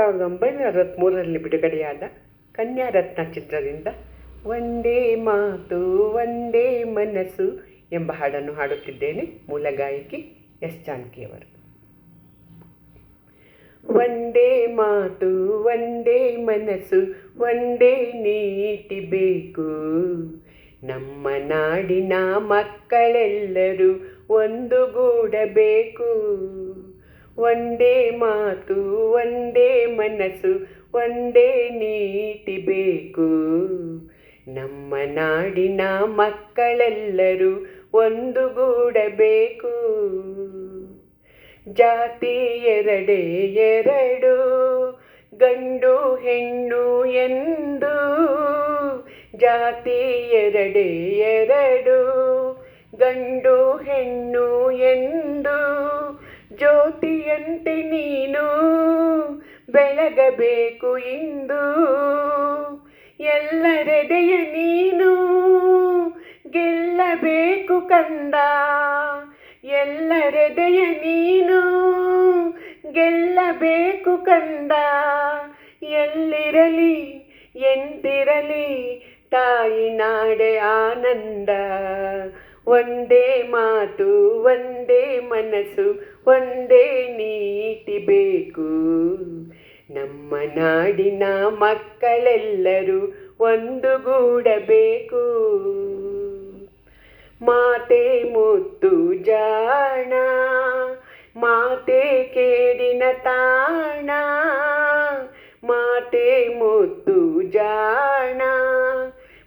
1963ರಲ್ಲಿ ಬಿಡುಗಡೆಯಾದ ಕನ್ಯಾರತ್ನ ಚಿತ್ರದಿಂದ ಒಂದೇ ಮಾತು ಒಂದೇ ಮನಸ್ಸು ಎಂಬ ಹಾಡನ್ನು ಹಾಡುತ್ತಿದ್ದೇನೆ. ಮೂಲ ಗಾಯಕಿ ಎಸ್ ಜಾನಕಿಯವರು. ಒಂದೇ ಮಾತು ಒಂದೇ ಮನಸ್ಸು ಒಂದೇ ನೀತಿ ಬೇಕು, ನಮ್ಮ ನಾಡಿನ ಮಕ್ಕಳೆಲ್ಲರೂ ಒಂದುಗೂಡಬೇಕು. ಒಂದೇ ಮಾತು ಒಂದೇ ಮನಸ್ಸು ಒಂದೇ ನೀತಿ ಬೇಕು, ನಮ್ಮ ನಾಡಿನ ಮಕ್ಕಳೆಲ್ಲರೂ ಒಂದುಗೂಡಬೇಕು. ಜಾತಿ ಎರಡೇ ಎರಡು, ಗಂಡು ಹೆಣ್ಣು ಎಂದು, ಜಾತಿ ಎರಡೇ ಎರಡು, ಗಂಡು ಹೆಣ್ಣು ಎಂದು, ಜ್ಯೋತಿಯಂತೆ ನೀನು ಬೆಳಗಬೇಕು ಇಂದು. ಎಲ್ಲರೆದೆಯ ನೀನು ಗೆಲ್ಲಬೇಕು ಕಂದ, ಎಲ್ಲರೆದೆಯ ನೀನು ಗೆಲ್ಲಬೇಕು ಕಂದ. ಎಲ್ಲಿರಲಿ ಎಂದಿರಲಿ ತಾಯಿ ನಾಡೆ ಆನಂದ. ಒಂದೇ ಮಾತು ಒಂದೇ ಮನಸ್ಸು ಒಂದೇ ನೀತಿ ಬೇಕು, ನಮ್ಮ ನಾಡಿನ ಮಕ್ಕಳೆಲ್ಲರೂ ಒಂದುಗೂಡಬೇಕು. ಮಾತೆ ಮುತ್ತು ಜಾಣ, ಮಾತೆ ಕೇಡಿನ ತಾಣ, ಮಾತೆ ಮುತ್ತು ಜಾಣ,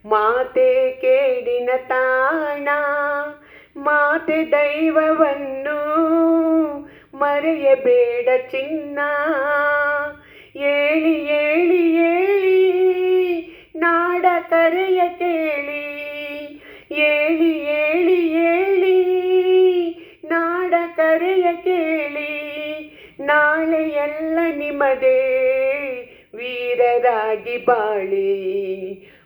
ಮಾತೆ ಕೇಡಿನ ತಾಣ. ಮಾತೆ ದೈವವನ್ನು ಮರೆಯಬೇಡ ಚಿನ್ನ, ಏಳಿ ಏಳಿ ಏಳಿ ನಾಡ ಕರೆಯ ಕೇಳಿ, ಏಳಿ ಏಳಿ ಏಳಿ ನಾಡ ಕರೆಯ ಕೇಳಿ. ನಾಳೆಯೆಲ್ಲ ನಿಮ್ಮದೇ ವೀರರಾಗಿ ಬಾಳಿ,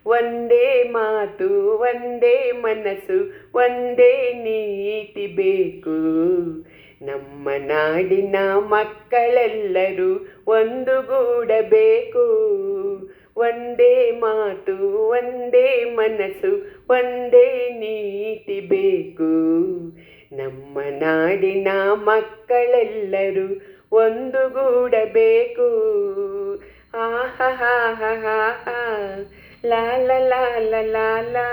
ಒಂದೇ ಮಾತು ಒಂದೇ ಮನಸ್ಸು ಒಂದೇ ನೀತಿ ಬೇಕು, ನಮ್ಮ ನಾಡಿನ ಮಕ್ಕಳೆಲ್ಲರೂ ಒಂದುಗೂಡಬೇಕು. ಒಂದೇ ಮಾತು ಒಂದೇ ಮನಸ್ಸು ಒಂದೇ ನೀತಿ ಬೇಕು, ನಮ್ಮ ನಾಡಿನ ಮಕ್ಕಳೆಲ್ಲರೂ ಒಂದುಗೂಡಬೇಕು. ಆಹಾ ಹಾ ಹಾ ಹಾ ಹಾ ಲಾ ಲಾ ಲಾ ಲಾ ಲಾ ಲಾ.